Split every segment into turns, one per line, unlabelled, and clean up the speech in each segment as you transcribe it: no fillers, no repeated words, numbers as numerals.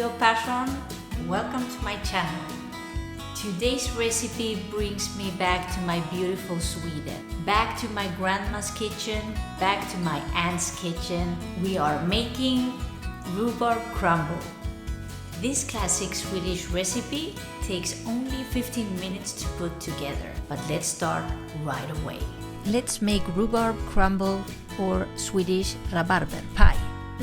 video Patron, welcome to my channel. Today's recipe brings me back to my beautiful Sweden, back to my grandma's kitchen, back to my aunt's kitchen. We are making rhubarb crumble. This classic Swedish recipe takes only 15 minutes to put together, but let's start right away. Let's make rhubarb crumble or Swedish Rabarber Paj.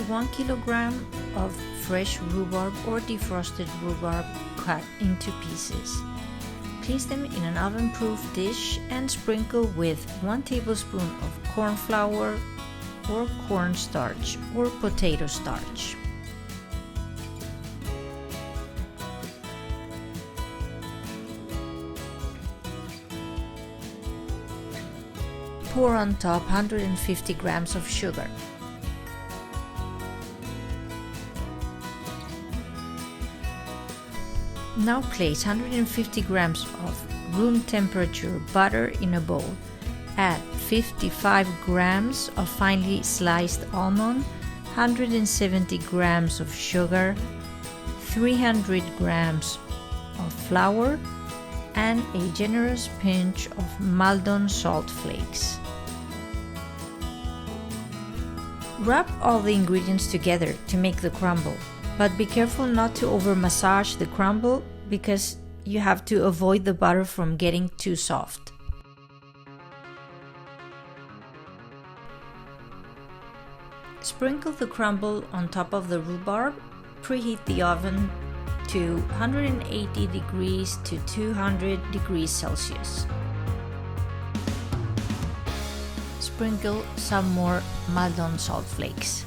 1 kilogram of fresh rhubarb or defrosted rhubarb cut into pieces. Place them in an oven-proof dish and sprinkle with 1 tablespoon of corn flour or cornstarch or potato starch. Pour on top 150 grams of sugar. Now place 150 grams of room temperature butter in a bowl. Add 55 grams of finely sliced almond, 170 grams of sugar, 300 grams of flour, and a generous pinch of Maldon salt flakes. Rub all the ingredients together to make the crumble. But be careful not to over-massage the crumble because you have to avoid the butter from getting too soft. Sprinkle the crumble on top of the rhubarb. Preheat the oven to 180 degrees to 200 degrees Celsius. Sprinkle some more Maldon salt flakes.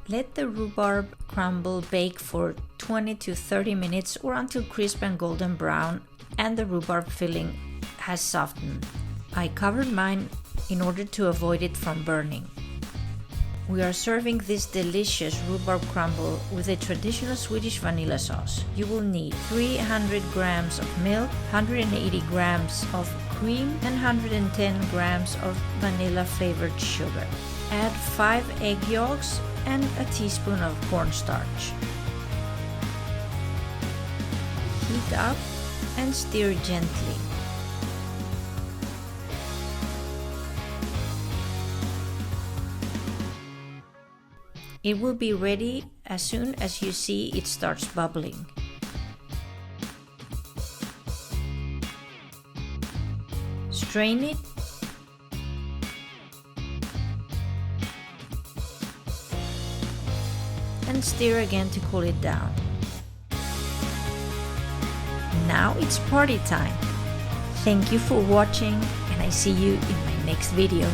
Let the rhubarb crumble bake for 20 to 30 minutes or until crisp and golden brown and the rhubarb filling has softened. I covered mine in order to avoid it from burning. We are serving this delicious rhubarb crumble with a traditional Swedish vanilla sauce. You will need 300 grams of milk, 180 grams of cream, and 110 grams of vanilla flavored sugar. Add 5 egg yolks and a teaspoon of cornstarch. Heat up and stir gently. It will be ready as soon as you see it starts bubbling. Strain it and stir again to cool it down. Now it's party time. Thank you for watching and I see you in my next video.